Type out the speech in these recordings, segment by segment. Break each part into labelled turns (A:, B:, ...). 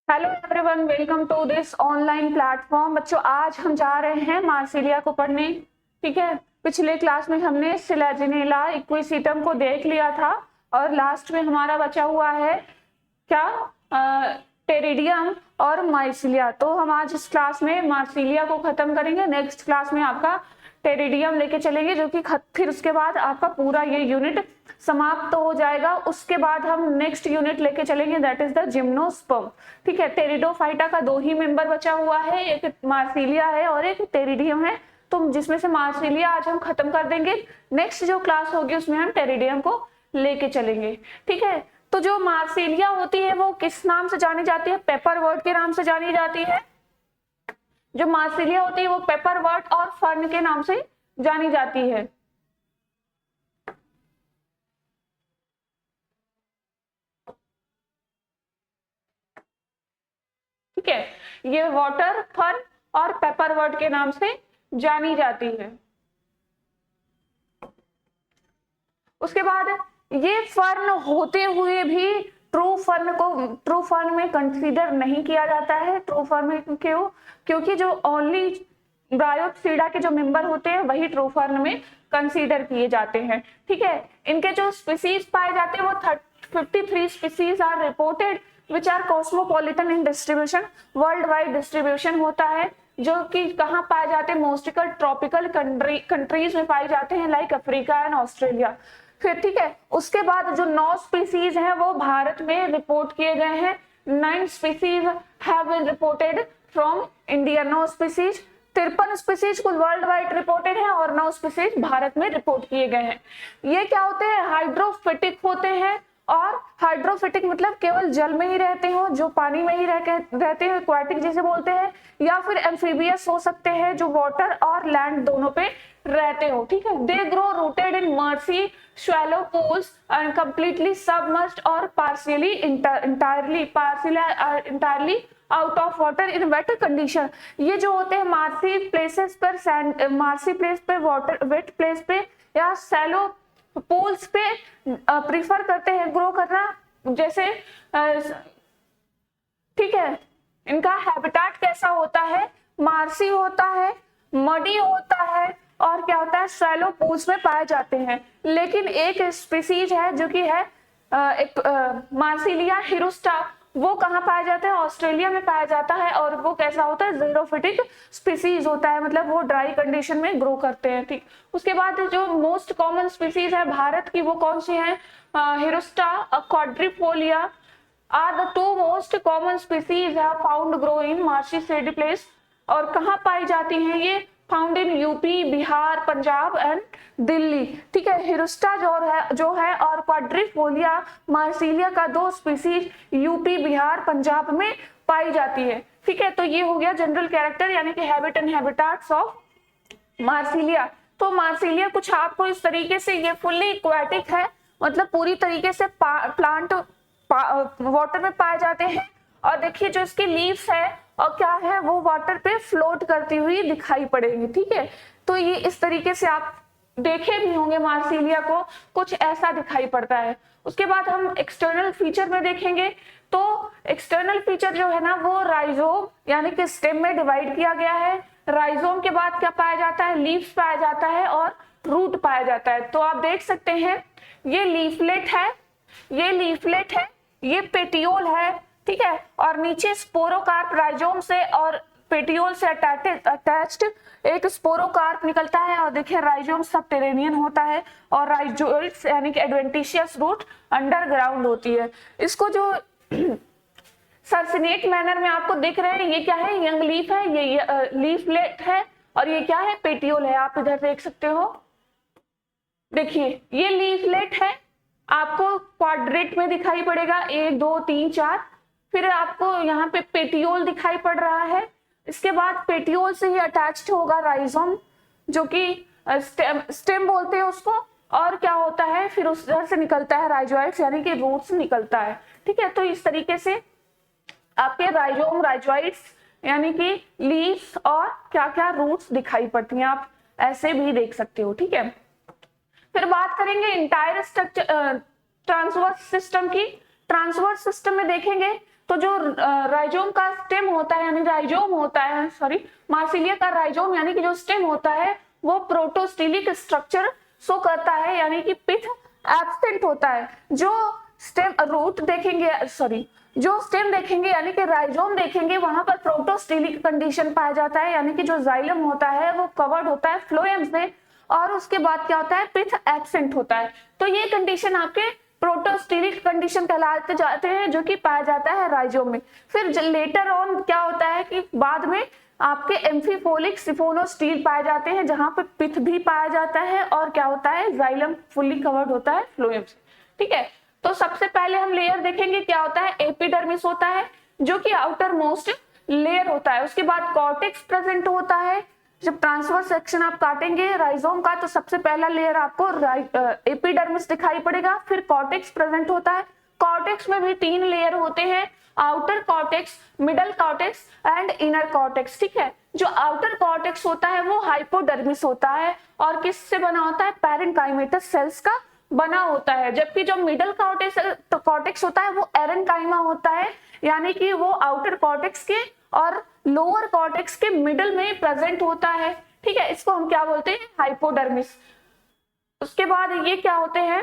A: Hello everyone, welcome to this online platform. बच्चों, आज हम जा रहे हैं मार्सिलिया को पढ़ने। ठीक है, पिछले क्लास में हमने सिलेजिनेला इक्विसिटम को देख लिया था और लास्ट में हमारा बचा हुआ है क्या, टेरिडियम और मार्सिलिया। तो हम आज इस क्लास में मार्सिलिया को खत्म करेंगे। नेक्स्ट क्लास में आपका टेरिडियम लेके चलेंगे, जो कि फिर उसके बाद आपका पूरा ये यूनिट समाप्त हो जाएगा। उसके बाद हम नेक्स्ट यूनिट लेके चलेंगे, दैट इज द जिम्नोस्पर्म। ठीक है, टेरिडोफाइटा का दो ही मेंबर बचा हुआ है, एक मार्सिलिया है और एक टेरिडियम है। तो जिसमें से मार्सिलिया आज हम खत्म कर देंगे। नेक्स्ट जो क्लास होगी उसमें हम टेरिडियम को लेके चलेंगे। ठीक है, तो जो मार्सिलिया होती है वो किस नाम से जानी जाती है? पेपरवर्ट के नाम से जानी जाती है। जो मार्सिलिया होती है वो पेपरवर्ट और फर्न के नाम से जानी जाती है। ठीक है, ये वाटर, फर्न और पेपरवर्ट के नाम से जानी जाती है। उसके बाद ये फर्न होते हुए भी ट्रू फर्न में कंसीडर नहीं किया जाता है। ट्रू फर्न में क्यों? क्योंकि जो ओनली ब्रायोपसीडा के जो मेंबर होते हैं वही ट्रू फर्न में कंसीडर किए जाते हैं। ठीक है, इनके जो स्पीसीज पाए जाते हैं वो 53 species are reported which are cosmopolitan in distribution. World wide distribution होता है, जो कि कहाँ पाए जाते हैं? मोस्टिकल ट्रॉपिकल कंट्रीज में पाए जाते हैं, लाइक अफ्रीका एंड ऑस्ट्रेलिया। फिर ठीक है, उसके बाद जो 9 स्पीसीज हैं वो भारत में रिपोर्ट किए गए हैं। 9 species have been reported from India. 9 species, 53 species कुल वर्ल्ड वाइड रिपोर्टेड है और 9 स्पीसीज भारत में रिपोर्ट किए गए हैं। ये क्या होते हैं? हाइड्रोफिटिक होते हैं। और हाइड्रोफिटिक मतलब केवल जल में ही रहते हो, जो पानी में ही रहते हैं, एक्वाटिक जिसे बोलते हैं, या फिर एम्फीबियस हो सकते हैं, जो वाटर और लैंड दोनों पे रहते हो। ठीक है, they grow rooted in marshy shallow pools and completely submerged और partially entirely out of water in wet condition. ये जो होते हैं मार्सी प्लेसेस पर, मार्सी प्लेस पे, वाटर वेट प्लेस पे या सैलो पूल्स पे प्रीफर करते हैं ग्रो करना। जैसे ठीक है, इनका हैबिटेट कैसा होता है? मार्सी होता है, मडी होता है और क्या होता है? शैलो पूल्स में पाए जाते हैं। लेकिन एक स्पीसीज है जो कि है एक मार्सिलिया हिरुस्टा, वो कहाँ पाया जाता है? ऑस्ट्रेलिया में पाया जाता है। और वो कैसा होता है? ज़ेरोफिटिक स्पीसीज होता है, मतलब वो ड्राई कंडीशन में ग्रो करते हैं। ठीक, उसके बाद जो मोस्ट कॉमन स्पीसीज है भारत की वो कौन सी है? Hirsuta quadrifolia are the 2 most common species है found grow in marshy shady place. और कहाँ पाई जाती हैं ये? Found in UP, Bihar, Punjab and Delhi. ठीक है, हिरुस्टा जो है और क्वाड्रिफोलिया मार्सिलिया का 2 स्पीसीज यूपी, बिहार, पंजाब में पाई जाती है। ठीक है, तो ये हो गया जनरल कैरेक्टर यानी कि habit and habitats of Marsilea. तो मार्सिलिया कुछ आपको इस तरीके से, ये फुल्ली एक्वाटिक है, मतलब पूरी तरीके से प्लांट वाटर में पाए जाते हैं। और देखिए जो इसकी लीव्स है और क्या है, वो वाटर पे फ्लोट करती हुई दिखाई पड़ेगी। ठीक है, तो ये इस तरीके से आप देखे भी होंगे मार्सिलिया को, कुछ ऐसा दिखाई पड़ता है। उसके बाद हम एक्सटर्नल फीचर में देखेंगे। तो एक्सटर्नल फीचर जो है ना, वो राइजोम यानी कि स्टेम में डिवाइड किया गया है। राइजोम के बाद क्या पाया जाता है? लीव्स पाया जाता है और रूट पाया जाता है। तो आप देख सकते हैं ये लीफलेट है, ये लीफलेट है, ये पेटियोल है। ठीक है, और नीचे स्पोरोकार्प राइजोम से और पेटियोल से अटैच्ड एक स्पोरोकार्प निकलता है। और देखिए राइजोम सबटेरेनियन होता है और राइजोइड्स यानी कि एडवेंटिशियस रूट अंडरग्राउंड होती है। इसको जो सर्सिनेट मैनर में आपको दिख रहे हैं, ये क्या है? यंग लीफ है, ये लीफलेट है और ये क्या है? पेटियोल है। आप इधर देख सकते हो, देखिए ये लीफलेट है, आपको क्वाड्रेट में दिखाई पड़ेगा 1 2 3 4। फिर आपको यहाँ पे पेटियोल दिखाई पड़ रहा है। इसके बाद पेटियोल से ही अटैच्ड होगा राइजोम, जो कि स्टेम बोलते हैं उसको। और क्या होता है? फिर उधर से निकलता है राइजोइड्स यानी कि रूट्स निकलता है। ठीक है, तो इस तरीके से आपके राइजोम, राइजोइड्स यानी कि लीव्स और क्या क्या रूट्स दिखाई पड़ती हैं, आप ऐसे भी देख सकते हो। ठीक है, फिर बात करेंगे इंटायर स्ट्रक्चर ट्रांसवर्स सिस्टम की। ट्रांसवर्स सिस्टम में देखेंगे तो जो राइजोम का स्टेम होता है यानी राइजोम होता है, सॉरी मार्सिलिया का राइजोम यानी कि जो स्टेम होता है वो प्रोटोस्टिलिक स्ट्रक्चर शो करता है, यानी कि पिथ एब्सेंट होता है। जो स्टेम रूट देखेंगे, सॉरी जो स्टेम देखेंगे यानी कि राइजोम देखेंगे, वहां पर प्रोटोस्टिलिक कंडीशन पाया जाता है, यानी कि जो जाइलम होता है वो कवर्ड होता है फ्लोएम से, और उसके बाद क्या होता है, पिथ एब्सेंट होता है। तो ये कंडीशन आपके प्रोटोस्टिलिक कंडीशन कहलाते जाते हैं, जो कि पाया जाता है राइजोम में। फिर लेटर ऑन क्या होता है कि बाद में आपके एम्फीफोलिक सिफोनोस्टील पाए जाते हैं, जहां पे पिथ भी पाया जाता है और क्या होता है, जाइलम फुल्ली कवर्ड होता है फ्लोएम से। ठीक है, तो सबसे पहले हम लेयर देखेंगे, क्या होता है, एपिडर्मिस होता है जो कि आउटर मोस्ट लेयर होता है। उसके बाद कॉर्टेक्स प्रेजेंट होता है। जब ट्रांसवर्स सेक्शन आप काटेंगे राइजोम का तो सबसे पहला लेयर आपको एपिडर्मिस दिखाई पड़ेगा, फिर कॉर्टेक्स प्रेजेंट होता है। कॉर्टेक्स में भी 3 लेयर होते हैं, outer cortex, middle cortex and inner cortex. ठीक है, जो आउटर कॉर्टेक्स होता है वो हाइपोडर्मिस होता है और किससे बना होता है, पैरेन्काइमेटस सेल्स का बना होता है, जबकि जो मिडल कॉर्टेक्स होता है वो एरेनकाइमा होता है, यानी कि वो आउटर कॉर्टेक्स के और लोअर कॉर्टेक्स के मिडल में प्रेजेंट होता है। ठीक है, इसको हम क्या बोलते हैं, हाइपोडर्मिस। उसके बाद ये क्या होते हैं,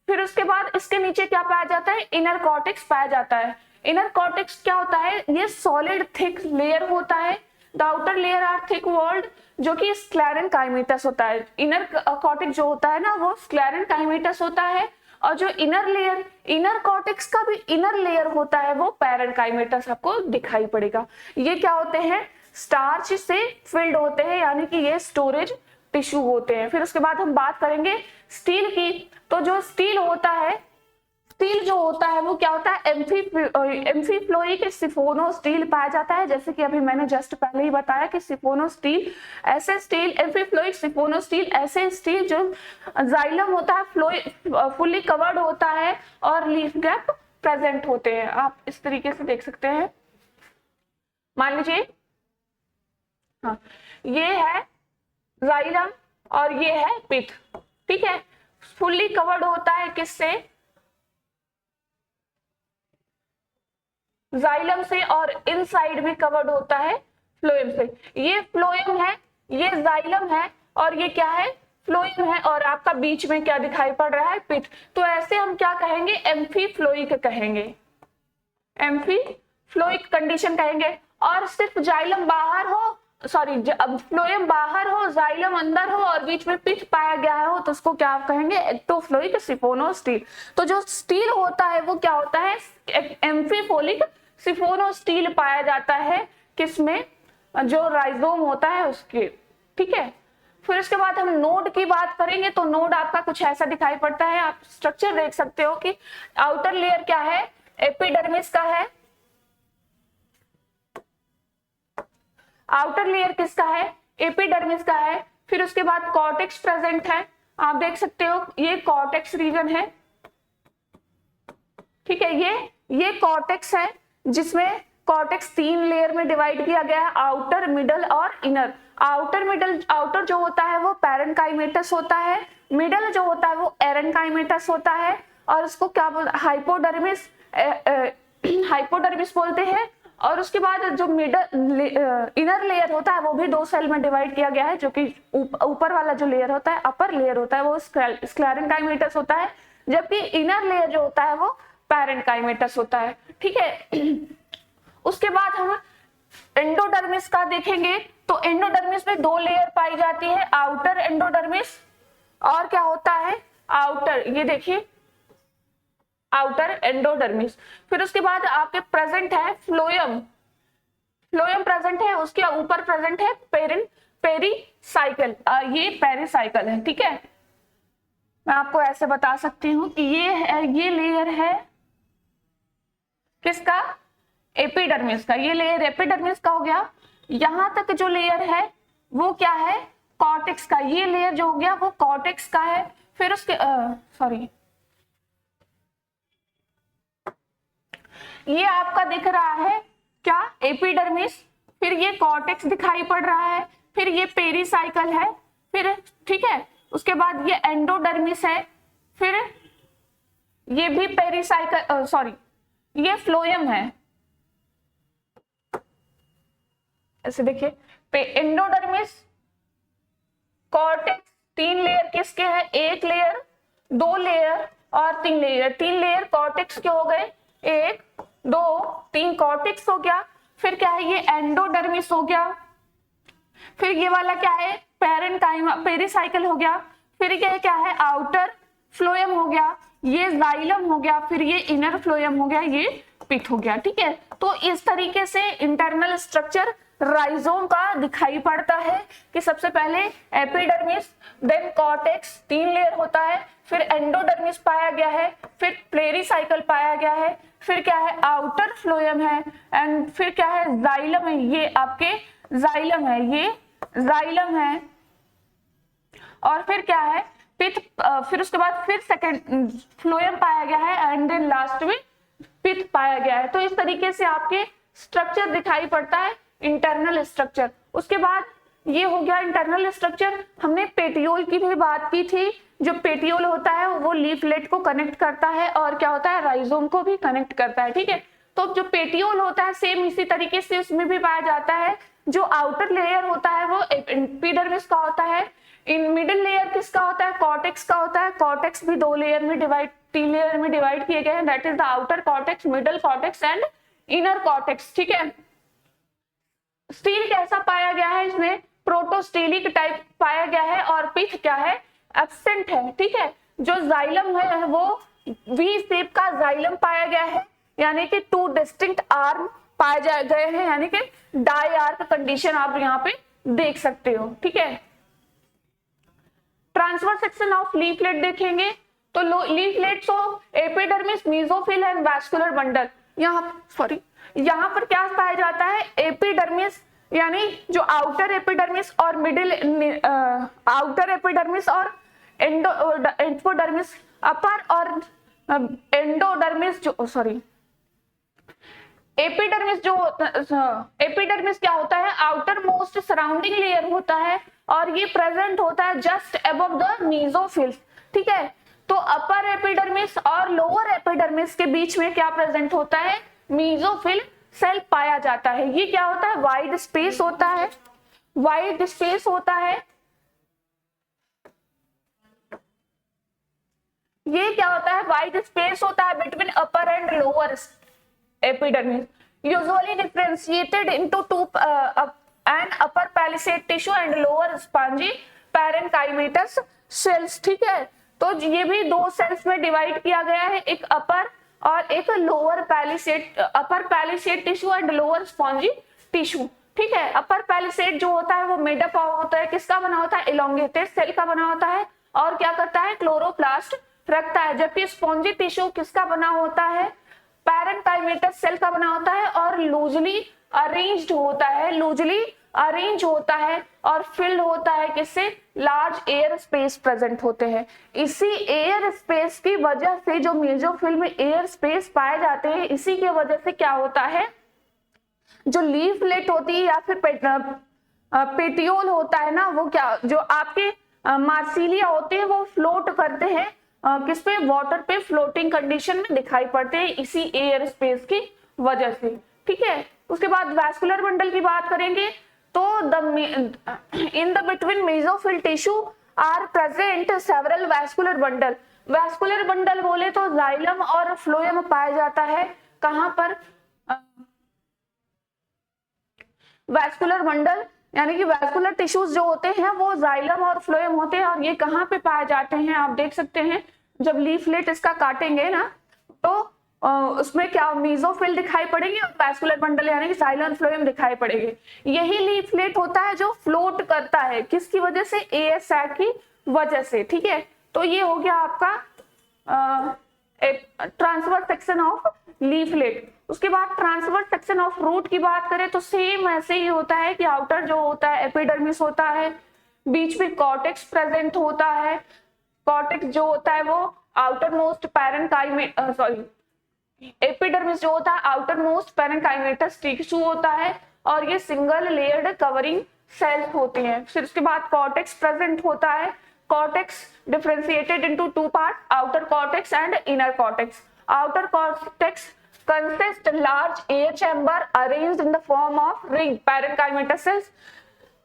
A: फिर उसके बाद इसके नीचे क्या पाया जाता है, इनर कॉर्टेक्स पाया जाता है। इनर कॉर्टेक्स क्या होता है, ये सॉलिड थिक लेयर होता है। The outer layer are thick walled, जो कि स्क्लेरेनकाइमेटस होता है। इनर कॉर्टेक्स जो होता है ना वो स्क्लेरेनकाइमेटस होता है, और जो इनर लेयर, इनर कॉर्टेक्स का भी इनर लेयर होता है वो पैरेन्काइमेटस आपको दिखाई पड़ेगा। ये क्या होते हैं, स्टार्च से फिल्ड होते हैं, यानी कि ये स्टोरेज टिश्यू होते हैं। फिर उसके बाद हम बात करेंगे स्टील की। तो जो स्टील होता है, स्टील जो होता है वो क्या होता है, एम्फीफ्लोइक सिफोनोस्टील पाया जाता है, जैसे कि अभी मैंने जस्ट पहले ही बताया कि सिफोनोस्टील ऐसे स्टील, एम्फीफ्लोइक सिफोनोस्टील ऐसे स्टील जो जाइलम होता है फुल्ली कवर्ड होता है और लीफ गैप प्रेजेंट होते हैं। आप इस तरीके से देख सकते हैं, मान लीजिए हाँ ये है जाइलम और ये है पिथ। ठीक है, फुल्ली कवर्ड होता है किससे, जाइलम से, और इनसाइड भी कवर्ड होता है फ्लोएम से। ये फ्लोएम है, ये जाइलम है, और ये क्या है, फ्लोएम है, और आपका बीच में क्या दिखाई पड़ रहा है, पिथ। तो ऐसे हम क्या कहेंगे, एम्फीफ्लोइक कहेंगे, एम्फीफ्लोइक कंडीशन कहेंगे। और सिर्फ जाइलम बाहर हो, सॉरी फ्लोएम बाहर हो, जाइलम अंदर हो और बीच में पिथ पाया गया हो तो उसको क्या कहेंगे, एक्टोफ्लोइक सिफोनोस्टील। तो जो स्टील होता है वो क्या होता है, एम्फीफोलिक सिफोनोस्टील पाया जाता है किसमें, जो राइजोम होता है उसके। ठीक है, फिर उसके बाद हम नोड की बात करेंगे। तो नोड आपका कुछ ऐसा दिखाई पड़ता है, आप स्ट्रक्चर देख सकते हो कि आउटर लेयर क्या है, एपिडर्मिस का है, आउटर लेयर किसका है, एपिडर्मिस का है। फिर उसके बाद कॉर्टेक्स प्रेजेंट है, आप देख सकते हो ये कॉर्टेक्स रीजन है। ठीक है, ये कॉर्टेक्स है जिसमें कॉर्टेक्स 3 लेयर में डिवाइड किया गया है, आउटर, मिडल और इनर। आउटर जो होता है वो पैरेन्काइमेटस होता है, मिडल जो होता है वो एरेन्काइमेटस होता है, और उसको क्या बोलते, हाइपोडर्मिस बोलते हैं। और उसके बाद जो इनर लेयर होता है वो भी 2 सेल में डिवाइड किया गया है, जो कि ऊपर वाला जो लेयर होता है, अपर लेयर होता है वो स्क्लेरेनकाइमेटस होता है, जबकि इनर लेयर जो होता है वो पैरेन्काइमेटस होता है। ठीक है, उसके बाद हम एंडोडर्मिस का देखेंगे। तो एंडोडर्मिस में 2 लेयर पाई जाती है, आउटर एंडोडर्मिस और क्या होता है, आउटर, ये देखिए आउटर एंडोडर्मिस। फिर उसके बाद आपके प्रेजेंट है फ्लोएम, फ्लोएम प्रेजेंट है, उसके ऊपर प्रेजेंट है पेरीसाइकल, ये पेरीसाइकल है। ठीक है, मैं आपको ऐसे बता सकती हूँ कि ये लेयर है किसका, एपिडर्मिस का। ये लेयर एपिडर्मिस का हो गया। यहां तक जो लेयर है वो क्या है, कॉर्टेक्स का। ये लेयर जो हो गया वो कॉर्टेक्स का है। फिर उसके ये आपका दिख रहा है क्या, एपिडर्मिस, फिर ये कॉर्टेक्स दिखाई पड़ रहा है, फिर ये पेरीसाइकल है, फिर ठीक है, उसके बाद ये एंडोडर्मिस है, फिर ये भी पेरीसाइकल, सॉरी ये फ्लोएम है, ऐसे देखिए। एंडोडर्मिस, कॉर्टेक्स, 3 लेयर किसके हैं, 1 लेयर, 2 लेयर और 3 लेयर। 3 लेयर कॉर्टेक्स के हो गए, 1 2 3 कॉर्टेक्स हो गया। फिर क्या है, ये एंडोडर्मिस हो गया। फिर ये वाला क्या है, पैरेन्काइमा, पेरिसाइकल हो गया। फिर ये क्या है, आउटर फ्लोएम हो गया, ये जाइलम हो गया। फिर ये इनर फ्लोएम हो गया, ये पिथ हो गया। ठीक है, तो इस तरीके से इंटरनल स्ट्रक्चर राइजोम का दिखाई पड़ता है कि सबसे पहले एपिडर्मिस, देन कॉर्टेक्स, 3 लेयर होता है। फिर एंडोडर्मिस पाया गया है, फिर पेरिसाइकल पाया गया है, फिर क्या है, आउटर फ्लोएम है, एंड फिर क्या है, जाइलम है। ये आपके जाइलम है, ये जाइलम है। और फिर क्या है, पिथ। फिर उसके बाद फिर सेकेंड फ्लोएम पाया गया है, एंड देन लास्ट में पिथ पाया गया है। तो इस तरीके से आपके स्ट्रक्चर दिखाई पड़ता है, इंटरनल स्ट्रक्चर। उसके बाद ये हो गया इंटरनल स्ट्रक्चर। हमने पेटियोल की भी बात की थी। जो पेटियोल होता है वो लीफलेट को कनेक्ट करता है और क्या होता है, राइजोम को भी कनेक्ट करता है। ठीक है, तो जो पेटियोल होता है सेम इसी तरीके से उसमें भी पाया जाता है। जो आउटर लेयर होता है वो एपिडर्मिस का होता है। इन मिडिल लेयर किसका होता है, कॉर्टेक्स का होता है। कॉर्टेक्स भी 2 लेयर में डिवाइड, 3 लेयर में डिवाइड किए गए हैं, that is the outer cortex, middle cortex and inner cortex. ठीक है, स्टील कैसा पाया गया है, इसमें प्रोटोस्टेलिक टाइप पाया गया है। और पिथ क्या है, एब्सेंट है। ठीक है, जो जाइलम है वो वी शेप का जाइलम पाया गया है, यानी कि 2 डिस्टिंक्ट आर्म पाए गए हैं, यानी कि डाई आर्क कंडीशन आप यहाँ पे देख सकते हो। ठीक है, ट्रांसफर सेक्शन ऑफ लीफलेट देखेंगे तो leaflets of epidermis, mesophyll and vascular bundle. यहाँ पर क्या पाया जाता है, एपिडर्मिस यानी जो आउटर एपिडर्मिस और मिडिल, आउटर एपिडर्मिस और एंडोडर्मिस, अपर और एंडोडर्मिस, जो एपिडर्मिस जो एपिडर्मिस क्या होता है, आउटर मोस्ट सराउंडिंग लेयर होता है और ये प्रेजेंट होता है जस्ट अबव द मेसोफिल। ठीक है, तो अपर एपिडर्मिस और लोअर एपिडर्मिस के बीच में क्या प्रेजेंट होता है, मेसोफिल सेल पाया जाता है। ये क्या होता है, वाइड स्पेस होता है, वाइड स्पेस होता है। ये क्या होता है, वाइड स्पेस होता है between upper and lower epidermis, usually differentiated into 2 and upper palisade tissue and lower spongy parenchymatous cells। ठीक है, तो ये भी 2 सेल्स में डिवाइड किया गया है, एक अपर और एक lower palisade, upper palisade tissue and lower spongy tissue. ठीक है, अपर पैलिसेड जो होता है वो मेडअप होता है, किसका बना होता है, एलोंगेटेड सेल का बना होता है और क्या करता है, क्लोरोप्लास्ट रखता है। जबकि स्पॉन्जी टिश्यू किसका बना होता है, पैरेन्काइमेटस सेल का बना होता है और लूजली अरेंज्ड होता है, लूजली अरेंज होता है और फिल्ड होता है किससे, लार्ज एयर स्पेस प्रेजेंट होते हैं। इसी एयर स्पेस की वजह से जो मेसोफिल में एयर स्पेस पाए जाते हैं, इसी की वजह से क्या होता है, जो लीफलेट होती है या फिर पेटियोल होता है ना, वो क्या, जो आपके मार्सिलिया होते हैं वो फ्लोट करते हैं किस पे, वाटर पे फ्लोटिंग कंडीशन में दिखाई पड़ते हैं इसी एयर स्पेस की वजह से। ठीक है, उसके बाद वैस्कुलर बंडल की बात करेंगे तो in the between mesophyll tissue are present several vascular bundle. Vascular bundle बोले तो जाइलम और फ्लोएम पाया जाता है, कहां पर, वैस्कुलर बंडल यानी कि वैस्कुलर टिश्यूज जो होते हैं वो जाइलम और फ्लोएम होते हैं। और ये कहाँ पे पाए जाते हैं, आप देख सकते हैं, जब लीफलेट इसका काटेंगे ना तो उसमें क्या मेसोफिल दिखाई पड़ेगी और वैस्कुलर बंडल यानी कि जाइलम फ्लोएम दिखाई पड़ेगी। यही लीफलेट होता है जो फ्लोट करता है, किसकी वजह से, एयर सैक की वजह से। ठीक है, तो ये हो गया आपका ट्रांसवर्स सेक्शन ऑफ लीफलेट। उसके बाद ट्रांसवर्स सेक्शन ऑफ रूट की बात करें तो सेम ऐसे ही होता है कि आउटर जो होता है एपिडर्मिस होता है, बीच में कॉर्टेक्स प्रेजेंट होता है। कॉर्टेक्स जो होता है वो आउटर मोस्ट एपिडर्मिस जो होता है आउटर मोस्ट पैरेन्काइमेटस टिश्यू होता है और ये सिंगल लेयर्ड कवरिंग सेल होती हैं। फिर उसके बाद कॉर्टेक्स प्रेजेंट होता है। Cortex differentiated into 2 part, outer cortex and inner cortex. Outer cortex consist large air chamber arranged in the form of ring parenchymatous cells.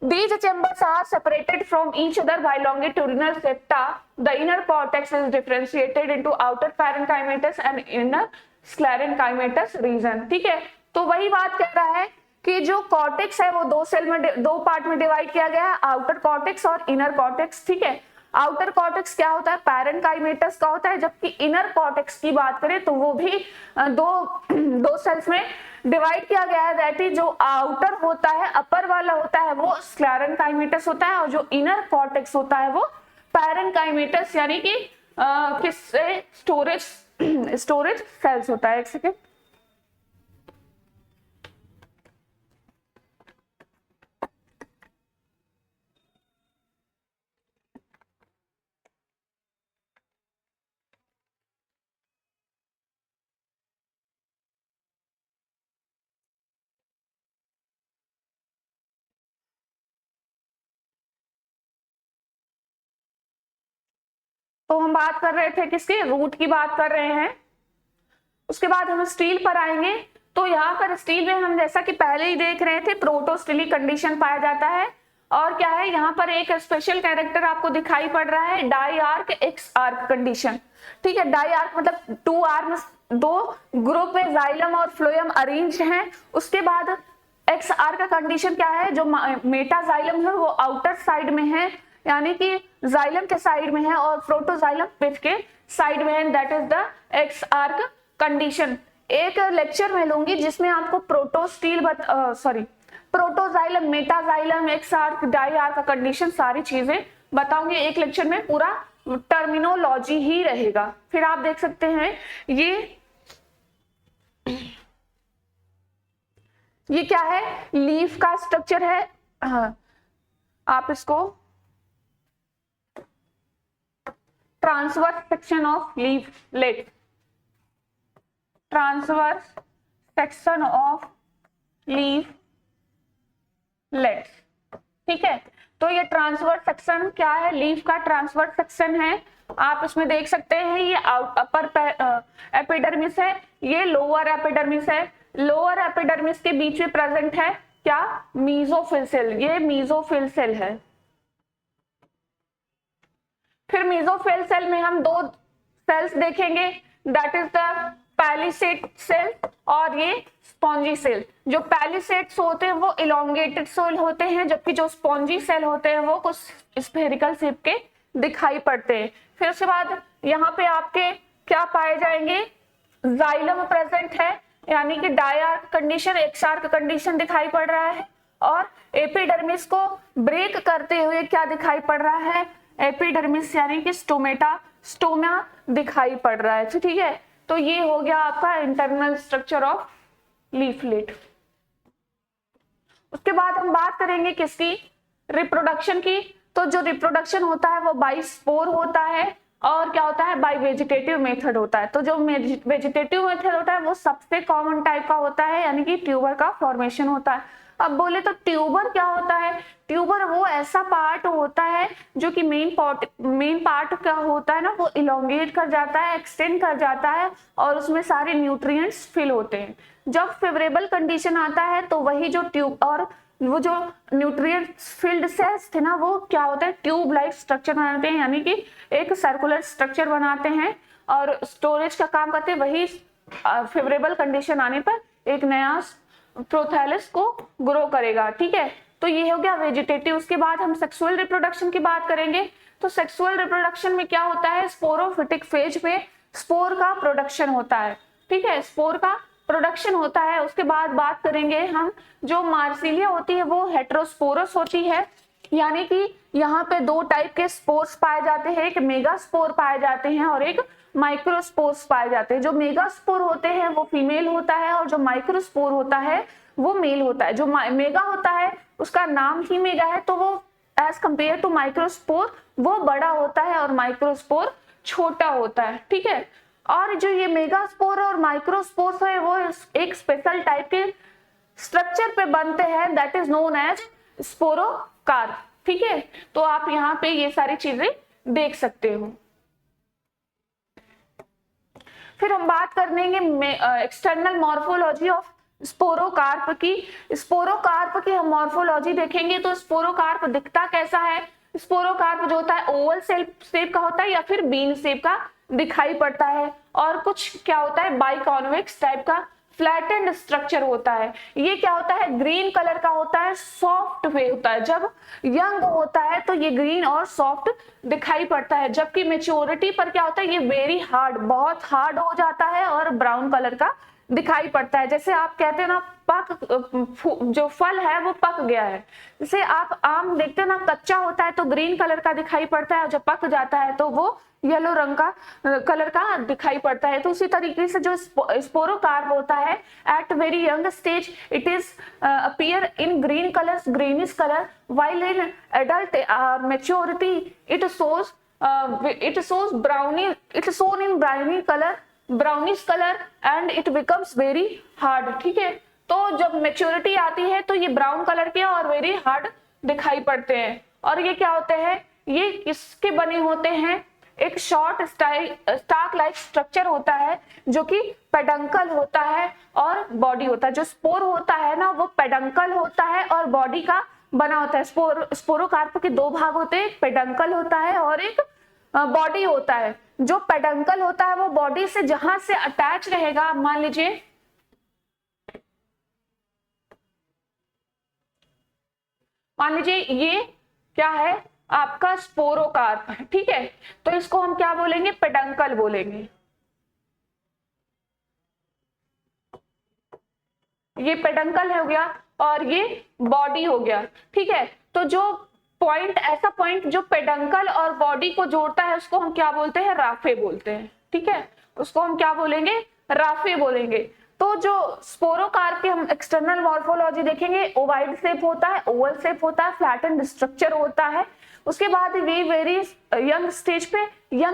A: These chambers are separated from each other by longitudinal septa. The inner cortex is differentiated into outer parenchymatous and inner sclerenchymatous region. ठीक है, तो वही बात कह रहा है कि जो कॉर्टेक्स है वो दो पार्ट में डिवाइड किया गया है, आउटर कॉर्टेक्स और इनर कॉर्टेक्स। ठीक है, आउटर कॉर्टेक्स क्या होता है, पैरेन्काइमेटस का होता है, जबकि इनर कॉर्टेक्स की बात करें तो वो भी दो सेल्स में डिवाइड किया गया है। दैट इज जो आउटर होता है, अपर वाला होता है वो स्क्लेरेन्काइमेटस होता है, और जो इनर कॉर्टेक्स होता है वो पैरेन्काइमेटस यानी कि किससे स्टोरेज सेल्स होता है। एक सेकेंड, तो हम बात कर रहे थे किसकी, रूट की बात कर रहे हैं। उसके बाद हम स्टील पर आएंगे। तो यहाँ पर स्टील में हम जैसा कि पहले ही देख रहे थे प्रोटोस्टिलिक कंडीशन पाया जाता है, और क्या है यहाँ पर एक स्पेशल कैरेक्टर आपको दिखाई पड़ रहा है, diarch exarch condition. ठीक है, डाई आर्क मतलब टू आर्म्स, दो ग्रुप में जाइलम और फ्लोएम अरेंज हैं। उसके बाद एक्स आर्क का कंडीशन क्या है, जो मेटाजाइलम है वो आउटर साइड में है, यानी कि जाइलम के साइड में है, और प्रोटोजाइलम पिथ के साइड में है। That is the exarch condition. एक लेक्चर में लूंगी जिसमें आपको protoxylem, metaxylem, exarch, diarch का कंडीशन सारी चीजें बताऊंगी। एक लेक्चर में पूरा टर्मिनोलॉजी ही रहेगा। फिर आप देख सकते हैं ये क्या है, लीफ का स्ट्रक्चर है। आप इसको transverse section of leaflet, transverse section of leaflet. ठीक है, तो ये ट्रांसवर्स सेक्शन क्या है, लीफ का ट्रांसवर्स सेक्शन है। आप इसमें देख सकते हैं ये अपर एपिडर्मिस है, ये लोअर एपिडर्मिस है। लोअर एपिडर्मिस के बीच में प्रेजेंट है क्या, मीजोफिल सेल, ये मीजोफिल सेल है। फिर मीजोफिल सेल में हम दो सेल्स देखेंगे, that is the palisade cell और ये स्पॉन्जी सेल। जो पैलिसेड्स होते हैं वो इलोंगेटेड सेल होते हैं, जबकि जो स्पॉन्जी सेल होते हैं वो कुछ स्फेरिकल शेप के दिखाई पड़ते हैं। फिर उसके बाद यहाँ पे आपके क्या पाए जाएंगे, जाइलम प्रेजेंट है, यानी कि diarch condition, exarch condition दिखाई पड़ रहा है, और एपिडर्मिस को ब्रेक करते हुए क्या दिखाई पड़ रहा है, एपिडर्मिस यानी कि स्टोमा दिखाई पड़ रहा है। तो ठीक है, तो ये हो गया आपका इंटरनल स्ट्रक्चर ऑफ लीफलेट। उसके बाद हम बात करेंगे किसकी, रिप्रोडक्शन की। तो जो रिप्रोडक्शन होता है वो बाय स्पोर होता है, और क्या होता है, बाय वेजिटेटिव मेथड होता है। तो जो वेजिटेटिव मेथड होता है वो सबसे कॉमन टाइप का होता है, यानी कि ट्यूबर का फॉर्मेशन होता है। अब बोले तो ट्यूबर क्या होता है, ट्यूबर वो ऐसा पार्ट होता है जो कि मेन पार्ट क्या होता है ना, वो इलोंगेट कर जाता है, एक्सटेंड कर जाता है, और उसमें सारे न्यूट्रिएंट्स फिल होते हैं। जब फेवरेबल कंडीशन आता है तो वही जो ट्यूब और वो जो न्यूट्रिएंट फिल्ड सेल्स थे ना, वो क्या होता है, ट्यूब लाइक स्ट्रक्चर बनाते हैं, यानी कि एक सर्कुलर स्ट्रक्चर बनाते हैं और स्टोरेज का काम करते हैं। वही फेवरेबल कंडीशन आने पर एक नया प्रोथैलस को ग्रो करेगा। ठीक है, तो ये हो गया वेजिटेटिव। उसके बाद हम सेक्सुअल रिप्रोडक्शन की बात करेंगे। तो सेक्सुअल रिप्रोडक्शन में क्या होता है, स्पोरोफिटिक फेज में स्पोर का प्रोडक्शन होता है। ठीक है, स्पोर का प्रोडक्शन होता है। उसके बाद बात करेंगे हम, जो मार्सिलिया होती है वो हेटेरोस्पोरस होती है, यानी कि यहाँ पे दो टाइप के स्पोर्स पाए जाते हैं, एक मेगा स्पोर पाए जाते हैं और एक माइक्रोस्पोर्स पाए जाते हैं। जो मेगा स्पोर होते हैं वो फीमेल होता है, और जो माइक्रोस्पोर होता है वो मेल होता है। जो मेगा होता है उसका नाम ही मेगा है, तो वो एज कंपेयर टू माइक्रोस्पोर वो बड़ा होता है और माइक्रोस्पोर छोटा होता है। ठीक है, और जो ये मेगा स्पोर और माइक्रोस्पोर है वो एक स्पेशल टाइप के स्ट्रक्चर पे बनते हैं, दैट इज नोन एज स्पोरोकार्प। ठीक है, तो आप यहाँ पे ये सारी चीजें देख सकते हो। फिर हम बात करने एक्सटर्नल मॉर्फोलॉजी ऑफ स्पोरोकार्प की। स्पोरोकार्प की हम मॉर्फोलॉजी देखेंगे तो स्पोरोकार्प दिखता कैसा है। स्पोरोकार्प जो होता है ओवल शेप का होता है या फिर बीन शेप का दिखाई पड़ता है, और कुछ क्या होता है बाइकॉन्वेक्स टाइप का फ्लैटेंड स्ट्रक्चर होता है। ये क्या होता है ग्रीन कलर का होता है, सॉफ्ट वे होता है। जब यंग होता है तो ये ग्रीन और सॉफ्ट दिखाई पड़ता है, जबकि मेच्योरिटी पर क्या होता है ये वेरी हार्ड, बहुत हार्ड हो जाता है और ब्राउन कलर का दिखाई पड़ता है। जैसे आप कहते हैं ना जो फल है वो पक गया है। जैसे आप आम देखते हैं ना कच्चा होता है तो ग्रीन कलर का दिखाई पड़ता है, और जब पक जाता है तो वो येलो रंग का कलर का दिखाई पड़ता है। तो उसी तरीके से जो स्पोरोकार्प होता है at very young stage it is appear in green colour, greenish colour, while in adult maturity it shows shown in brownish color and it becomes very hard। ठीक है, तो जब मेच्योरिटी आती है तो ये ब्राउन कलर के और वेरी हार्ड दिखाई पड़ते हैं। और ये क्या होते हैं, ये किसके बने होते हैं, एक शॉर्ट स्टाक लाइक स्ट्रक्चर होता है जो कि पेडंकल होता है और बॉडी होता है। जो स्पोर होता है ना वो पेडंकल होता है और बॉडी का बना होता है। स्पोरोकार्प के दो भाग होते हैं, एक पेडंकल होता है और एक बॉडी होता है। जो पेडंकल होता है वो बॉडी से जहां से अटैच रहेगा, मान लीजिए ये क्या है आपका स्पोरोकार्प है। ठीक है, तो इसको हम क्या बोलेंगे पेडंकल बोलेंगे। ये पेडंकल हो गया और ये बॉडी हो गया। ठीक है, तो जो ऐसा पॉइंट जो पेडंकल और बॉडी को जोड़ता है उसको हम क्या बोलते हैं राफे बोलते हैं। ठीक है, उसको हम क्या बोलेंगे राफे बोलेंगे। तो जो स्पोरोकार्प के हम एक्सटर्नल मॉर्फोलॉजी देखेंगे, ओवाइड शेप होता है, ओवल शेप होता है, फ्लैटेंड स्ट्रक्चर होता है। उसके बाद वेरी यंग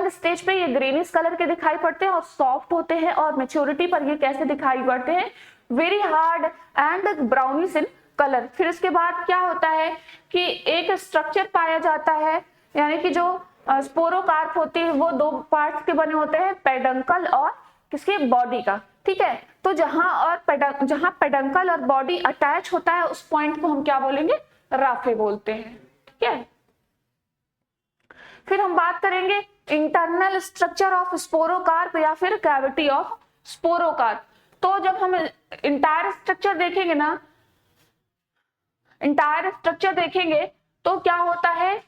A: स्टेज पे ये ग्रीनिश कलर के दिखाई पड़ते हैं और सॉफ्ट होते हैं, और मेच्योरिटी पर ये कैसे दिखाई पड़ते हैं very hard and brownish in colour. फिर इसके बाद क्या होता है कि एक स्ट्रक्चर पाया जाता है, यानी कि जो स्पोरोकार्प होती है वो दो पार्ट्स के बने होते हैं, पेडंकल और किसके बॉडी का। ठीक है, तो जहां पेडंकल और बॉडी अटैच होता है उस पॉइंट को हम क्या बोलेंगे राफे बोलते हैं। ठीक है, फिर हम बात करेंगे इंटरनल स्ट्रक्चर ऑफ स्पोरोकार्प या फिर कैविटी ऑफ स्पोरोकार्प। तो जब हम इंटायर स्ट्रक्चर देखेंगे तो क्या होता है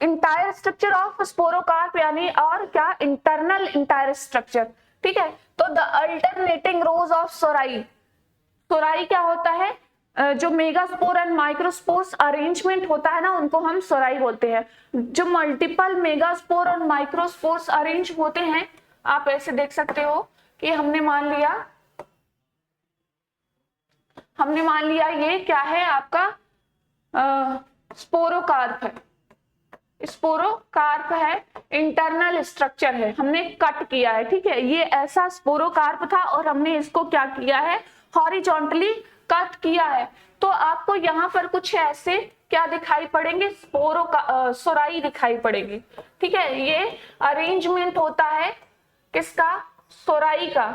A: इंटायर स्ट्रक्चर ऑफ स्पोरोकार्प यानी और क्या इंटरनल इंटायर स्ट्रक्चर। ठीक है, तो द अल्टरनेटिंग रोज ऑफ सोराई क्या होता है, जो मेगास्पोर एंड माइक्रोस्पोर्स अरेंजमेंट होता है ना उनको हम सोराई बोलते हैं। जो मल्टीपल मेगास्पोर और माइक्रोस्पोर्स अरेंज होते हैं, आप ऐसे देख सकते हो कि हमने मान लिया ये क्या है आपका स्पोरोकार्प है। स्पोरोकार्प है, इंटरनल स्ट्रक्चर है, हमने कट किया है। ठीक है, ये ऐसा स्पोरोकार्प था और हमने इसको क्या किया है हॉरिजॉन्टली कट किया है। तो आपको यहाँ पर कुछ ऐसे क्या दिखाई पड़ेंगे सोराई दिखाई पड़ेगी। ठीक है, ये अरेंजमेंट होता है किसका सोराई का।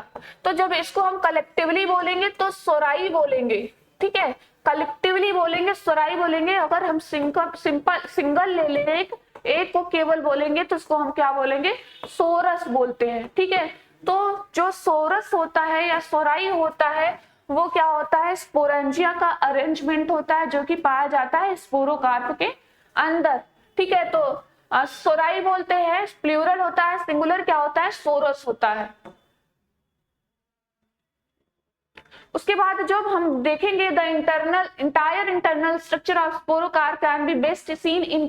A: तो जब इसको हम कलेक्टिवली बोलेंगे तो सोराई बोलेंगे। ठीक है, कलेक्टिवली बोलेंगे सोराई बोलेंगे। अगर हम सिंगल ले लें एक को केवल बोलेंगे तो उसको हम क्या बोलेंगे सोरस बोलते हैं। ठीक है, तो जो सोरस होता है या सोराई होता है वो क्या होता है स्पोरेंजिया का अरेंजमेंट होता है जो कि पाया जाता है स्पोरोकार्प के अंदर। ठीक है, तो सोराई बोलते हैं, प्लूरल होता है, सिंगुलर क्या होता है सोरस होता है। उसके बाद जब हम देखेंगे the entire internal structure of sporocarp can be best seen in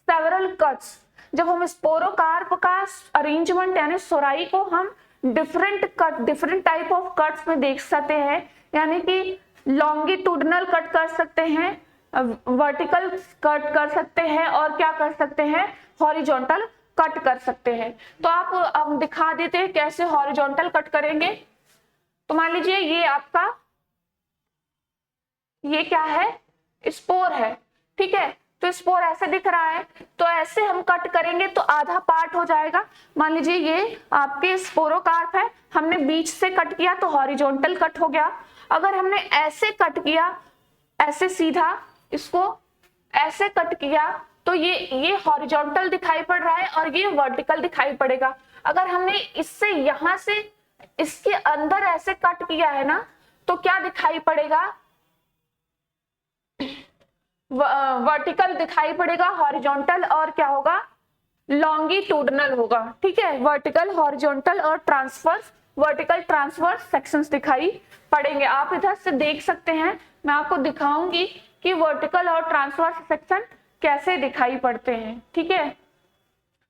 A: several cuts. जब हम स्पोरोकार्प का अरेंजमेंट यानी सोराई को हम डिफरेंट टाइप ऑफ कट्स में देख सकते हैं, यानी कि लॉन्गिट्यूडनल कट कर सकते हैं, वर्टिकल कट कर सकते हैं और क्या कर सकते हैं हॉरिजॉन्टल कट कर सकते हैं। तो आप दिखा देते हैं कैसे हॉरिजॉन्टल कट करेंगे। तो मान लीजिए ये आपका ये क्या है स्पोर है। ठीक है, तो स्पोर ऐसे दिख रहा है, तो ऐसे हम कट करेंगे तो आधा पार्ट हो जाएगा। मान लीजिए ये आपके स्पोरोकार्प है, हमने बीच से कट किया तो हॉरिजॉन्टल कट हो गया। अगर हमने ऐसे कट किया, ऐसे सीधा इसको ऐसे कट किया, तो ये हॉरिजॉन्टल दिखाई पड़ रहा है और ये वर्टिकल दिखाई पड़ेगा। अगर हमने इससे यहां से इसके अंदर ऐसे कट किया है ना, तो क्या दिखाई पड़ेगा, वर्टिकल दिखाई पड़ेगा, हॉरिजॉन्टल और क्या होगा, लॉन्गिट्यूडनल होगा। ठीक है, वर्टिकल, हॉरिजॉन्टल और ट्रांसवर्स, वर्टिकल ट्रांसवर्स सेक्शंस दिखाई पड़ेंगे। आप इधर से देख सकते हैं, मैं आपको दिखाऊंगी कि वर्टिकल और ट्रांसवर्स सेक्शन कैसे दिखाई पड़ते हैं। ठीक है,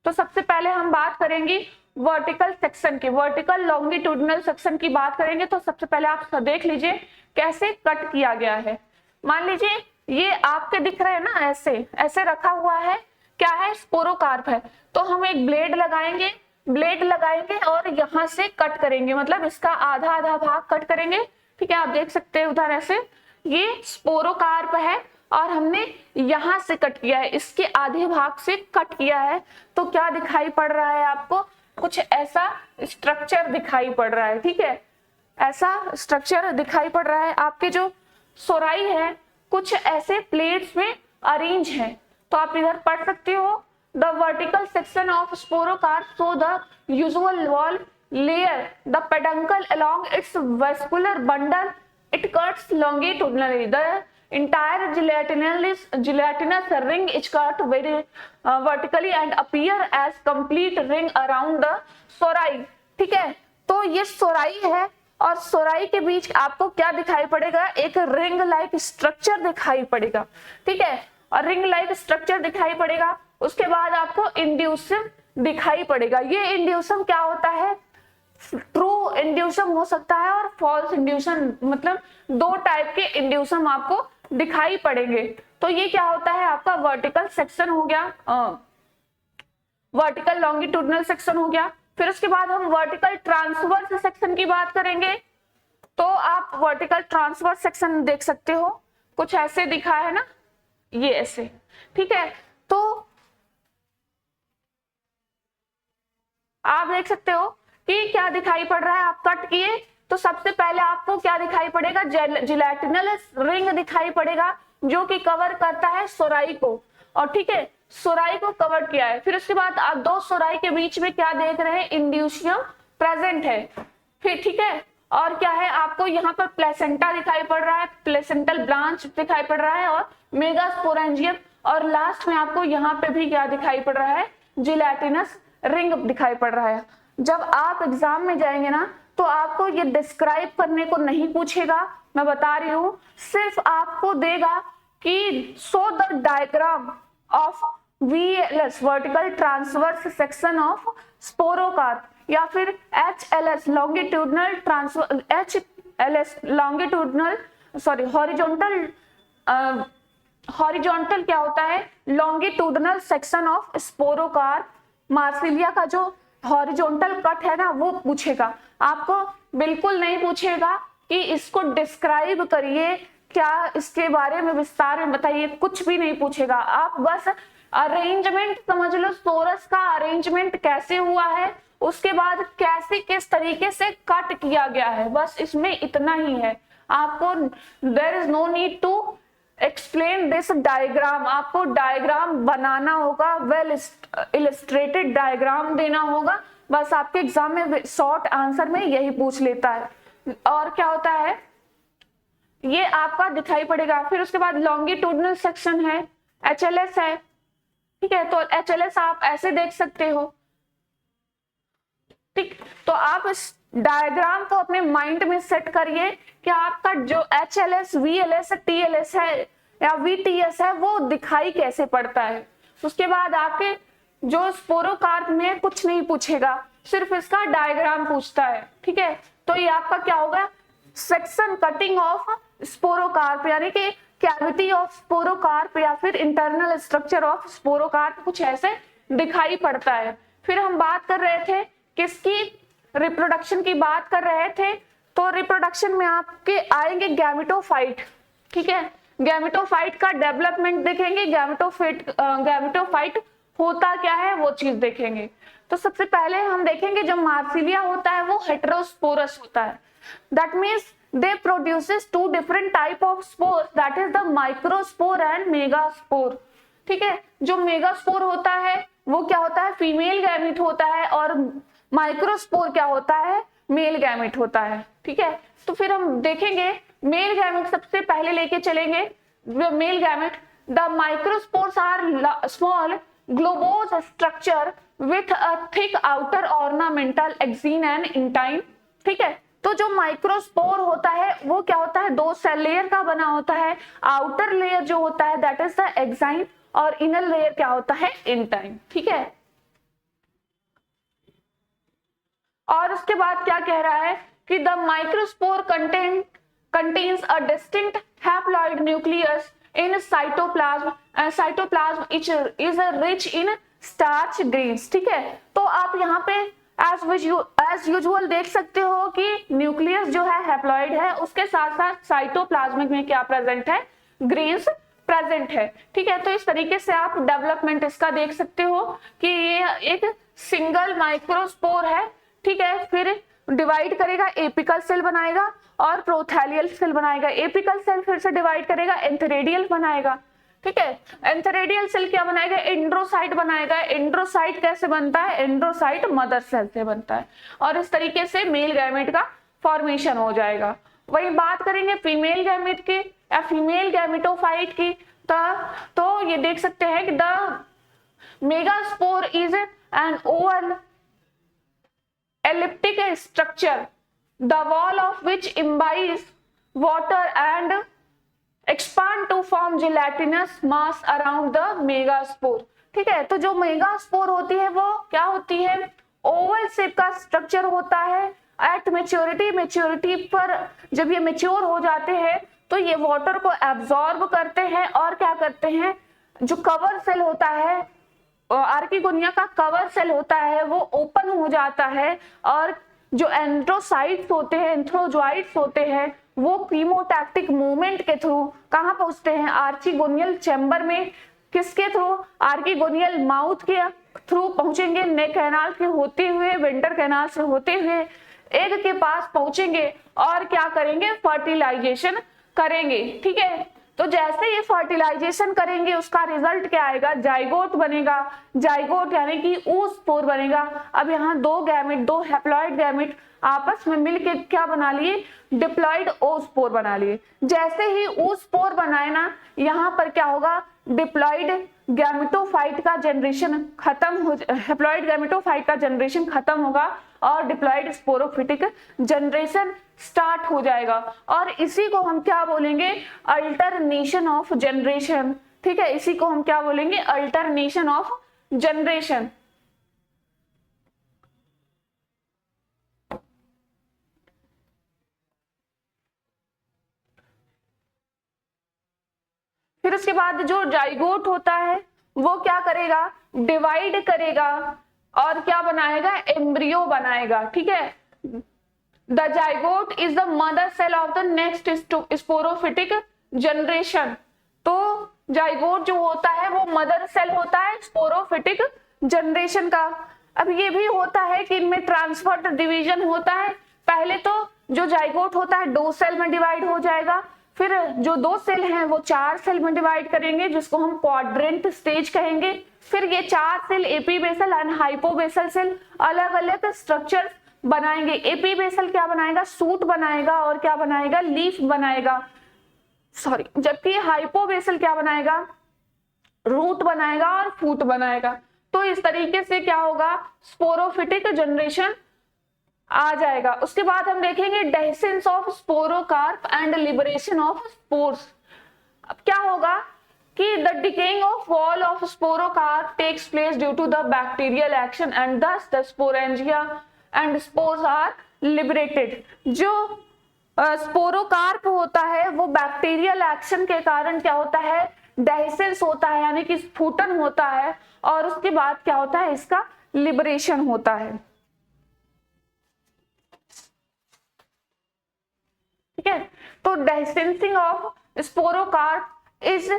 A: तो सबसे पहले हम बात करेंगे वर्टिकल सेक्शन की, वर्टिकल लॉन्गिट्यूडनल सेक्शन की बात करेंगे। तो सबसे पहले आप देख लीजिए कैसे कट किया गया है। मान लीजिए ये आपके दिख रहे हैं ना, ऐसे ऐसे रखा हुआ है, क्या है, स्पोरोकार्प है। तो हम एक ब्लेड लगाएंगे और यहाँ से कट करेंगे, मतलब इसका आधा आधा भाग कट करेंगे। ठीक है, आप देख सकते हैं उधर ऐसे, ये स्पोरोकार्प है और हमने यहां से कट किया है, इसके आधे भाग से कट किया है। तो क्या दिखाई पड़ रहा है आपको, कुछ ऐसा स्ट्रक्चर दिखाई पड़ रहा है। ठीक है, ऐसा स्ट्रक्चर दिखाई पड़ रहा है। आपके जो सोराई है कुछ ऐसे प्लेट्स में अरेंज है। तो आप इधर पढ़ सकते हो, the vertical section of sporocarp so the usual wall layer the peduncle along its vascular bundle, it cuts longitudinally. The entire gelatinous ring is cut very vertically and appear as complete ring around the सोराई। ठीक है, तो ये सोराई है और सोराई के बीच आपको क्या दिखाई पड़ेगा, एक रिंग लाइक स्ट्रक्चर दिखाई पड़ेगा। ठीक है, और रिंग लाइक स्ट्रक्चर दिखाई पड़ेगा, उसके बाद आपको इंड्यूसम दिखाई पड़ेगा। ये इंड्यूसम क्या होता है, ट्रू इंड्यूसम हो सकता है और फॉल्स इंड्यूसम, मतलब दो टाइप के इंड्यूसम आपको दिखाई पड़ेंगे। तो ये क्या होता है, आपका वर्टिकल सेक्शन हो गया, वर्टिकल लॉन्गिट्यूडनल सेक्शन हो गया। फिर उसके बाद हम वर्टिकल ट्रांसवर्स सेक्शन की बात करेंगे। तो आप वर्टिकल ट्रांसवर्स सेक्शन देख सकते हो, कुछ ऐसे दिखा है ना, ये ऐसे। ठीक है, तो आप देख सकते हो कि क्या दिखाई पड़ रहा है। आप कट किए तो सबसे पहले आपको क्या दिखाई पड़ेगा, जिलेटिनस रिंग दिखाई पड़ेगा, जो कि कवर करता है सोराई को। और ठीक है, सोराई को कवर किया है। फिर उसके बाद आप दो सोराई के बीच में क्या देख रहे हैं, इंड्यूसियम प्रेजेंट है। फिर ठीक है, और क्या है, आपको यहाँ पर प्लेसेंटा दिखाई पड़ रहा है, प्लेसेंटल ब्रांच दिखाई पड़ रहा है और मेगास्पोरेंजियम, और लास्ट में आपको यहाँ पे भी क्या दिखाई पड़ रहा है, जिलेटिनस रिंग दिखाई पड़ रहा है। जब आप एग्जाम में जाएंगे ना, तो आपको ये डिस्क्राइब करने को नहीं पूछेगा, मैं बता रही हूँ, सिर्फ आपको देगा कि show the diagram of VLS vertical transverse section of sporocarp, या फिर HLS longitudinal transverse, HLS longitudinal sorry horizontal क्या होता है, longitudinal section of sporocarp. Marsilea का जो हॉरिजॉन्टल कट है ना, वो पूछेगा आपको, बिल्कुल नहीं पूछेगा कि इसको डिस्क्राइब करिए, क्या इसके बारे में विस्तार में बताइए, कुछ भी नहीं पूछेगा। आप बस अरेंजमेंट समझ लो, सोरस का अरेंजमेंट कैसे हुआ है, उसके बाद कैसे किस तरीके से कट किया गया है, बस इसमें इतना ही है। आपको there is no need to explain this diagram, आपको डायग्राम बनाना होगा, वेल इलस्ट्रेटेड डायग्राम देना होगा, बस आपके एग्जाम में शॉर्ट आंसर में यही पूछ लेता है। और क्या होता है, ये आपका दिखाई पड़ेगा। फिर उसके बाद लॉन्गिट्यूडनल सेक्शन है, HLS है। ठीक है, तो HLS आप ऐसे देख सकते हो। ठीक, तो आप इस डायग्राम को अपने माइंड में सेट करिए कि आपका जो HLS, VLS, TLS है या VTS है, वो दिखाई कैसे पड़ता है। उसके बाद आपके जो स्पोरोकार्प में कुछ नहीं पूछेगा, सिर्फ इसका डायग्राम पूछता है। ठीक है, तो ये आपका क्या होगा, सेक्शन कटिंग ऑफ स्पोरोकार्प, यानी कि कैविटी ऑफ स्पोरोकार्प या फिर इंटरनल स्ट्रक्चर ऑफ स्पोरोकार्प, कुछ ऐसे दिखाई पड़ता है। फिर हम बात कर रहे थे किसकी, रिप्रोडक्शन की बात कर रहे थे। तो रिप्रोडक्शन में आपके आएंगे गैमेटोफाइट। ठीक है, गैमेटोफाइट का डेवलपमेंट देखेंगे, गैमेटोफाइट होता क्या है वो चीज देखेंगे। तो सबसे पहले हम देखेंगे जो मार्सिलिया होता है वो हेटेरोस्पोरस होता है। That means they produces two different type of spore, that is the microspore and megaspore. ठीक है, जो मेगास्पोर होता है वो क्या होता है, फीमेल गैमेट होता है, और माइक्रोस्पोर क्या होता है, मेल गैमेट होता है। ठीक है, तो फिर हम देखेंगे मेल गैमेट सबसे पहले लेके चलेंगे। Male gamete, the microspores are small globose structure with a thick outer ornamental exine and intine. ठीक है, तो जो माइक्रोस्पोर होता है वो क्या होता है, दो सेल लेयर का बना होता है। आउटर लेयर जो होता है दैट इज द एक्साइन, और इनर लेयर क्या होता है, इंटाइन। ठीक है, और उसके बाद क्या कह रहा है कि the microspore contains a distinct haploid nucleus in cytoplasm and cytoplasm is rich in starch grains। ठीक है, तो आप यहाँ पे एज यूजुअल देख सकते हो कि न्यूक्लियस जो है हैप्लॉइड है, उसके साथ साथ साइटोप्लाज्मिक में क्या प्रेजेंट है, ग्रेन्स प्रेजेंट है। ठीक है, तो इस तरीके से आप डेवलपमेंट इसका देख सकते हो कि ये एक सिंगल माइक्रोस्पोर है। ठीक है, फिर डिवाइड करेगा, एपिकल सेल बनाएगा और प्रोथैलियल सेल बनाएगा। एपिकल सेल फिर से डिवाइड करेगा, एंथेरेडियल बनाएगा। ठीक है, एंथेरेडियल सेल क्या बनाएगा, एंड्रोसाइट बनाएगा। एंड्रोसाइट कैसे बनता है, एंड्रोसाइट मदर सेल से बनता है, और इस तरीके से मेल गैमेट का फॉर्मेशन हो जाएगा। वही बात करेंगे फीमेल गैमेट की या फीमेल गैमेटोफाइट की, तो ये देख सकते हैं कि the megaspore is an Oval elliptic structure, the wall of which imbibes water and expand to form gelatinous mass around the megaspore। ठीक है, तो जो मेगास्पोर होती है वो क्या होती है, ओवल शेप का स्ट्रक्चर होता है। एट मेच्योरिटी पर जब ये मेच्योर हो जाते हैं तो ये वाटर को एब्जॉर्ब करते हैं, और क्या करते हैं, जो कवर सेल होता है, आर्किगोनिया का कवर सेल होता है वो ओपन हो जाता है, और जो एंड्रोसाइट्स होते हैं, एंथ्रोजोइट्स होते हैं, वो कीमोटैक्टिक मूवमेंट के थ्रू कहाँ पहुंचते हैं, आर्किगोनियल चैम्बर में। किसके थ्रू, आर्किगोनियल माउथ के थ्रू पहुंचेंगे, नेक कैनाल के होते हुए, वेंटर कैनाल से होते हुए एग के पास पहुंचेंगे, और क्या करेंगे, फर्टिलाइजेशन करेंगे। ठीक है, तो जैसे ये फर्टिलाइजेशन करेंगे उसका रिजल्ट क्या आएगा, जाइगोट बनेगा। जाइगोट यानी कि oospore बनेगा। अब यहाँ दो हैप्लॉइड गैमेट आपस में मिलके क्या बना लिए, डिप्लॉइड oospore बना लिए। जैसे ही oospore बनाए ना, यहाँ पर क्या होगा, डिप्लॉइड गैमेटोफाइट का जनरेशन खत्म हो, हैप्लॉइड गैमेटोफाइट का जनरेशन खत्म होगा और डिप्लॉइड स्पोरोफिटिक जनरेशन स्टार्ट हो जाएगा, और इसी को हम क्या बोलेंगे, अल्टरनेशन ऑफ जनरेशन। ठीक है, इसी को हम क्या बोलेंगे, अल्टरनेशन ऑफ जनरेशन। फिर उसके बाद जो जाइगोट होता है वो क्या करेगा, डिवाइड करेगा और क्या बनाएगा, एम्ब्रियो बनाएगा। ठीक है, the zygote is the mother cell of the next sporophytic generation. तो जाइगोट जो होता है वो मदर सेल होता है स्पोरोफिटिक जनरेशन का। अब ये भी होता है कि इनमें ट्रांसफर डिवीजन होता है। पहले तो जो जाइगोट होता है 2 सेल में डिवाइड हो जाएगा, फिर जो 2 सेल हैं वो 4 सेल में डिवाइड करेंगे, जिसको हम क्वाड्रेंट स्टेज कहेंगे। फिर ये 4 cell epibasal and hypobasal cell अलग अलग स्ट्रक्चर बनाएंगे। एपीबेसल क्या बनाएगा, सूट बनाएगा, और क्या बनाएगा, लीफ बनाएगा, सॉरी, जबकि हाइपोबेसल क्या बनाएगा, रूट बनाएगा और फूट बनाएगा। तो इस तरीके से क्या होगा, स्पोरोफिटिक जनरेशन आ जाएगा। उसके बाद हम देखेंगे dehiscence of sporocarp and liberation of spores. अब क्या होगा कि the decaying of wall of sporocarp takes place due to the bacterial action and thus the sporangia and spores are liberated. जो स्पोरोकार्प होता है वो बैक्टीरियल एक्शन के कारण क्या होता है, डेhiscence होता है, यानी कि स्फुटन होता है, और उसके बाद क्या होता है, इसका लिबरेशन होता है। ठीक है, तो डेhiscencing of sporocarp is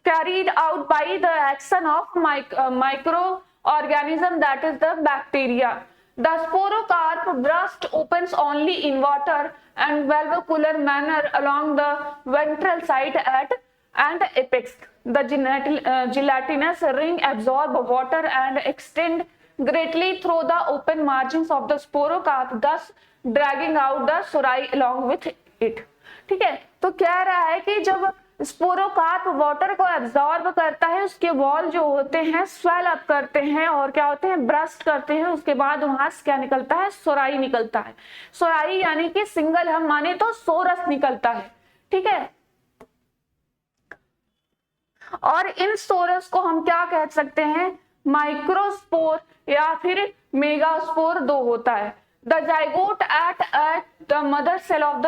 A: carried out by the action of microorganism, that is the bacteria. The sporocarp burst opens only in water and valvacular manner along the ventral side and apex. The gelatinous ring absorb water and extend greatly through the open margins of the sporocarp, thus dragging out the sori along with it. ठीक है, तो कह रहा है कि जब स्पोरोकार्प water को absorb करता है, उसके वॉल जो होते हैं स्वेल अप करते हैं और क्या होते हैं, ब्रस्ट करते हैं, उसके बाद वहां से क्या निकलता है, सोराई निकलता है। सोराई यानी कि सिंगल हम माने तो सोरस निकलता है। ठीक है, और इन सोरस को हम क्या कह सकते हैं, माइक्रोस्पोर या फिर मेगास्पोर दो होता है। The zygote at the mother cell of the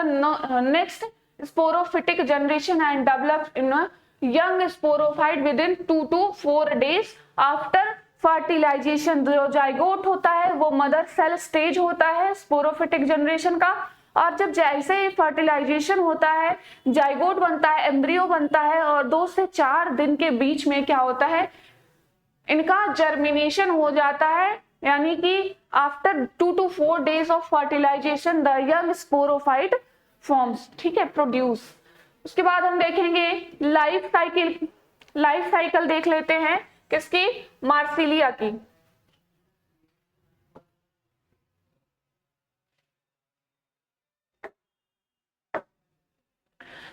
A: next sporophytic generation and developed in a young sporophyte within 2 to 4 days after fertilization। जो जाइगोट होता है वो मदर सेल स्टेज होता है स्पोरोफिटिक जनरेशन का, और जब जैसे ही फर्टिलाइजेशन होता है जाइगोट बनता है, एम्ब्रियो बनता है, और 2 से 4 दिन के बीच में क्या होता है, इनका जर्मिनेशन हो जाता है, यानी कि after 2 to 4 days of fertilization the young sporophyte forms. ठीक है, प्रोड्यूस। उसके बाद हम देखेंगे लाइफ साइकिल देख लेते हैं किसकी, मार्सिलिया की।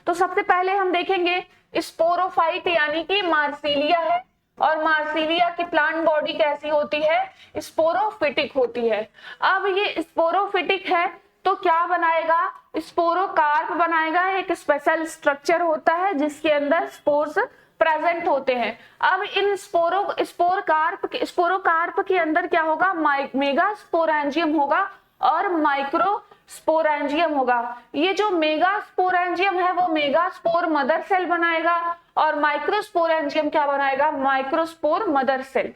A: तो सबसे पहले हम देखेंगे स्पोरोफाइट यानी कि मार्सिलिया है, और मार्सिलिया की प्लांट बॉडी कैसी होती है, स्पोरोफिटिक होती है। अब ये स्पोरोफिटिक है तो क्या बनाएगा, स्पोरोकार्प बनाएगा। एक स्पेशल स्ट्रक्चर होता है जिसके अंदर स्पोर्स प्रेजेंट होते हैं। अब इन स्पोरोकार्प के अंदर क्या होगा, मेगा स्पोरेंजियम होगा और माइक्रो स्पोरेंजियम होगा। ये जो मेगा स्पोरेंजियम है वो मेगा स्पोर मदर सेल बनाएगा, और माइक्रोस्पोरेंजियम क्या बनाएगा, माइक्रोस्पोर मदर सेल।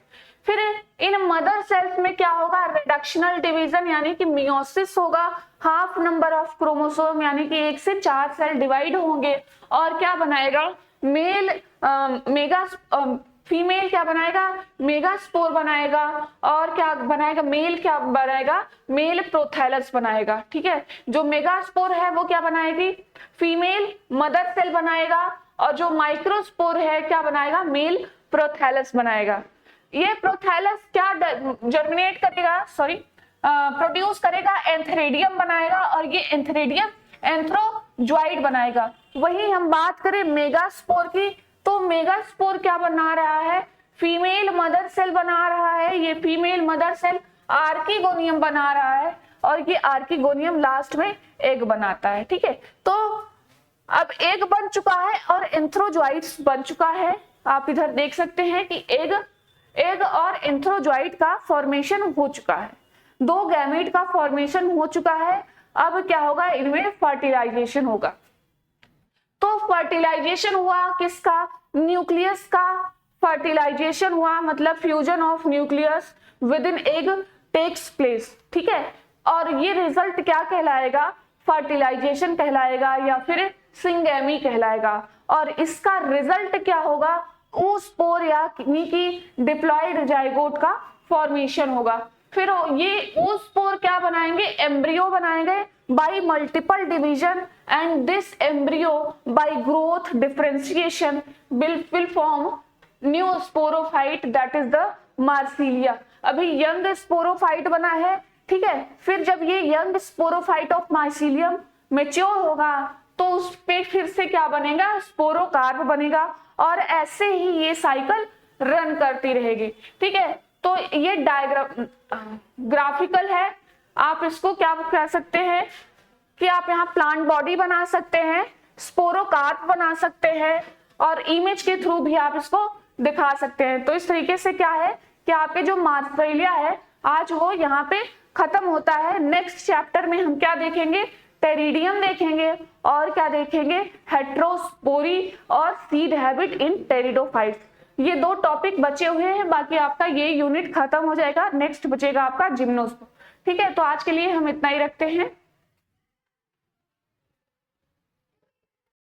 A: फिर इन मदर सेल्स में क्या होगा, रिडक्शनल डिवीजन यानी कि मियोसिस होगा, हाफ नंबर ऑफ क्रोमोसोम यानी कि 1 से 4 सेल डिवाइड होंगे, और क्या बनाएगा, फीमेल क्या बनाएगा, मेगा स्पोर बनाएगा, और क्या बनाएगा, मेल क्या बनाएगा, मेल प्रोथैलस बनाएगा। ठीक है, जो मेगा स्पोर है वो क्या बनाएगी, फीमेल मदर सेल बनाएगा, और जो माइक्रोस्पोर है क्या बनाएगा, मेल प्रोथैलस बनाएगा। ये प्रोथैलस क्या जर्मिनेट करेगा, प्रोड्यूस करेगा, एंथ्रेडियम बनाएगा, और ये एंथ्रेडियम एंथ्रोजॉइड बनाएगा। वही हम बात करें मेगास्पोर की, तो मेगास्पोर क्या बना रहा है, फीमेल मदर सेल बना रहा है। ये फीमेल मदर सेल आर्किगोनियम बना रहा है, और ये आर्किगोनियम लास्ट में एग बनाता है। ठीक है, तो अब एग बन चुका है और एंथ्रोजॉइड्स बन चुका है। आप इधर देख सकते हैं कि एग और एंथ्रोजॉइड का फॉर्मेशन हो चुका है, 2 गैमेट का फॉर्मेशन हो चुका है। अब क्या होगा, इनमें फर्टिलाइजेशन होगा। तो फर्टिलाइजेशन हुआ किसका, न्यूक्लियस का फर्टिलाइजेशन हुआ, मतलब fusion of nucleus within egg takes place. ठीक है, और ये रिजल्ट क्या कहलाएगा, फर्टिलाइजेशन कहलाएगा या फिर सिंगेमी कहलाएगा। और इसका रिजल्ट क्या होगा, oospore यानी कि डिप्लॉयड जाइगोट का फॉर्मेशन होगा। फिर ये oospore क्या बनाएंगे, एम्ब्रियो बनाएंगे bye multiple division, and this embryo bye growth differentiation will form new sporophyte, that is the Marsilea. अभी यंग स्पोरोफाइट बना है। ठीक है, फिर जब ये यंग स्पोरोफाइट ऑफ मार्सिलियम मेच्योर होगा तो उस पे फिर से क्या बनेगा, स्पोरोकार्प बनेगा, और ऐसे ही ये साइकिल रन करती रहेगी। ठीक है, तो ये ग्राफिकल है। आप इसको क्या कह सकते हैं कि आप यहाँ प्लांट बॉडी बना सकते हैं, स्पोरोकार्प बना सकते हैं, और इमेज के थ्रू भी आप इसको दिखा सकते हैं। तो इस तरीके से क्या है कि आपके जो मार्सिलिया है आज वो यहाँ पे खत्म होता है। नेक्स्ट चैप्टर में हम क्या देखेंगे, टेरिडियम देखेंगे, और क्या देखेंगे, हेट्रोस्पोरी और सीड हैबिट इन टेरिडोफाइट्स। ये 2 टॉपिक बचे हुए हैं, बाकी आपका ये यूनिट खत्म हो जाएगा। नेक्स्ट बचेगा आपका जिम्नोस्पोर। ठीक है, तो आज के लिए हम इतना ही रखते हैं।